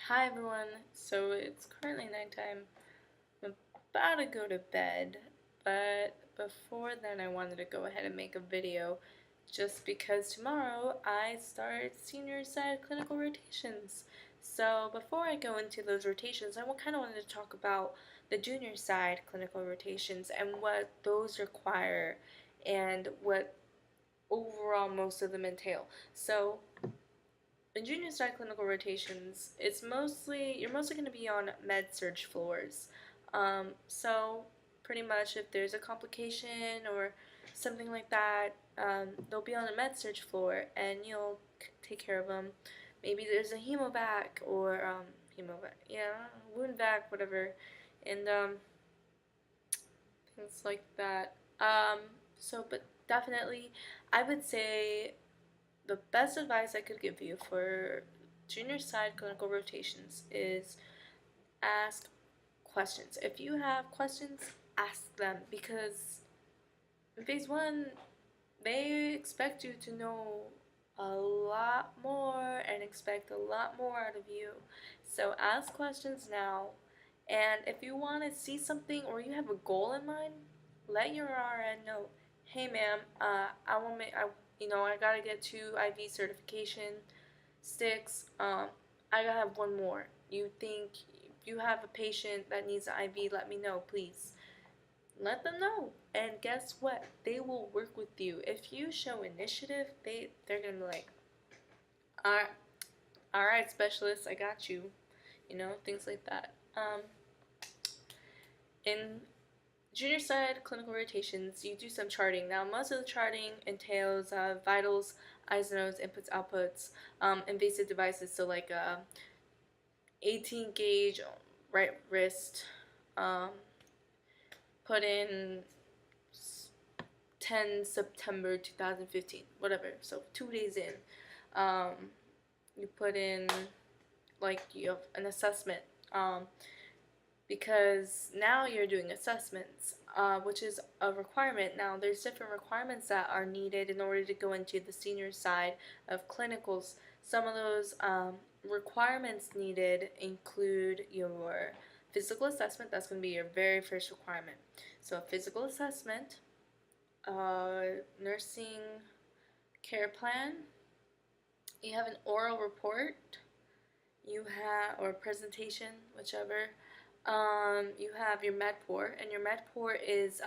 Hi everyone. So it's currently nighttime. I'm about to go to bed, but before then I wanted to go ahead and make a video just because tomorrow I start senior side clinical rotations. So before I go into those rotations, I kind of wanted to talk about the junior side clinical rotations and what those require and what overall most of them entail. So in junior side clinical rotations, you're mostly going to be on med surg floors. So pretty much if there's a complication or something like that, they'll be on a med surg floor and you'll take care of them. Maybe there's a hemovac or wound vac, whatever, and things like that. But definitely, I would say the best advice I could give you for junior side clinical rotations is ask questions. If you have questions, ask them because in phase one, they expect you to know a lot more and expect a lot more out of you. So ask questions now. And if you want to see something or you have a goal in mind, let your RN know. Hey, ma'am, I want me. I gotta get 2 IV certification sticks. I gotta have one more. You think if you have a patient that needs an IV, let me know, please. Let them know. And guess what? They will work with you. If you show initiative, they're gonna be like, alright, alright, specialist, I got you. Things like that. In junior side clinical rotations, you do some charting. Now, most of the charting entails vitals, eyes, nose, inputs, outputs, invasive devices, so like 18 gauge right wrist, um, put in 10 September 2015, whatever. So 2 days in, um, you put in like you have an assessment, because now you're doing assessments, which is a requirement. Now there's different requirements that are needed in order to go into the senior side of clinicals. Some of those requirements needed include your physical assessment. That's going to be your very first requirement. So a physical assessment, nursing care plan, you have an oral report, you have, or presentation, whichever. You have your MedPour, and your MedPour is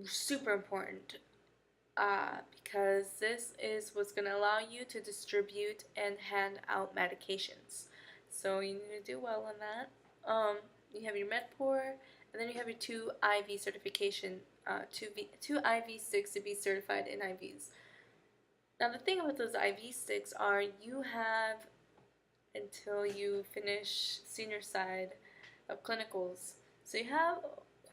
super important because this is what's going to allow you to distribute and hand out medications. So you need to do well on that. You have your MedPour, and then you have your 2 IV certification, two IV sticks to be certified in IVs. Now the thing about those IV sticks are you have until you finish senior side of clinicals. So you have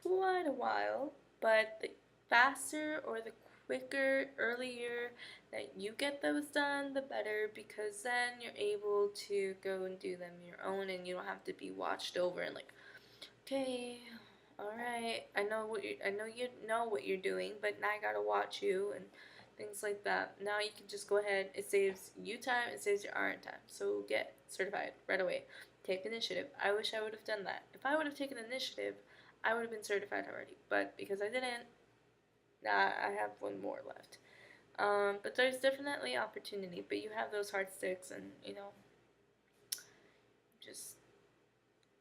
quite a while, but the faster or the quicker, earlier that you get those done, the better, because then you're able to go and do them your own and you don't have to be watched over and like, okay, alright, I know you know what you're doing, but now I gotta watch you and things like that. Now you can just go ahead, it saves you time, it saves your RN time. So get certified right away. Take initiative. I wish I would have done that. If I would have taken initiative, I would have been certified already. But because I didn't, I have one more left. But there's definitely opportunity. But you have those hard sticks, and just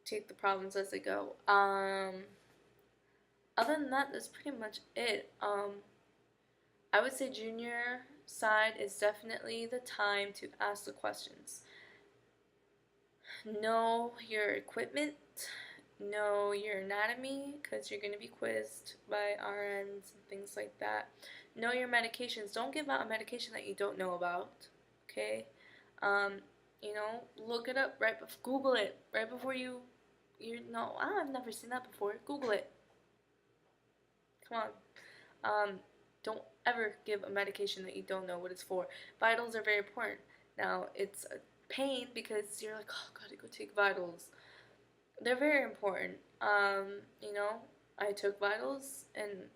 take the problems as they go. Other than that, that's pretty much it. I would say junior side is definitely the time to ask the questions. Know your equipment, know your anatomy, because you're going to be quizzed by RNs and things like that. Know your medications. Don't give out a medication that you don't know about, okay? Look it up Google it right before I've never seen that before. Google it. Come on. Don't ever give a medication that you don't know what it's for. Vitals are very important. Now, it's a pain because you're like, oh, gotta go take vitals. They're very important. I took vitals and,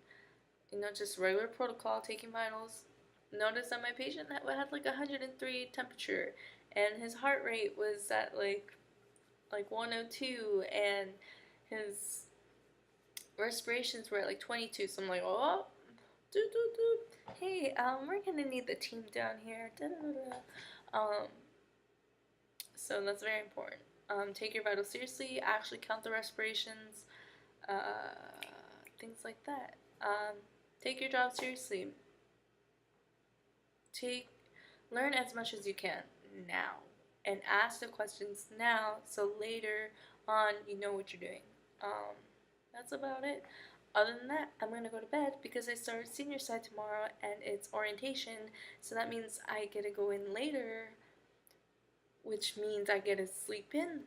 just regular protocol taking vitals. Noticed that my patient had like 103 temperature and his heart rate was at like 102, and his respirations were at like 22. So I'm like, oh, doot, doot, doot. Hey, we're gonna need the team down here. Da, da, da, da. So that's very important. Take your vitals seriously. Actually count the respirations. Things like that. Take your job seriously. Learn as much as you can now, and ask the questions now, so later on you know what you're doing. That's about it. Other than that, I'm gonna go to bed because I start senior side tomorrow and it's orientation, so that means I get to go in later, which means I get to sleep in.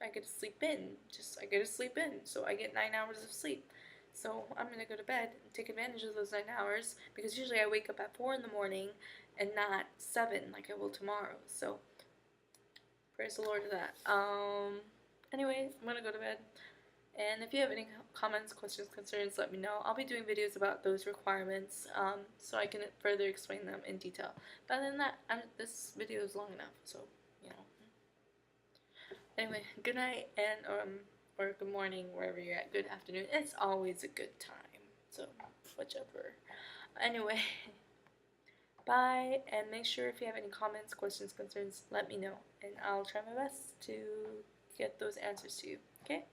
I get to sleep in. I get to sleep in. So I get 9 hours of sleep. So I'm gonna go to bed and take advantage of those 9 hours, because usually I wake up at 4 in the morning and not 7 like I will tomorrow. So praise the Lord to that. Anyway, I'm gonna go to bed. And if you have any comments, questions, concerns, let me know. I'll be doing videos about those requirements, so I can further explain them in detail. But other than that, this video is long enough, so, you know. Anyway, good night, and, or good morning, wherever you're at. Good afternoon. It's always a good time, so, whichever. Anyway, bye, and make sure if you have any comments, questions, concerns, let me know, and I'll try my best to get those answers to you, okay?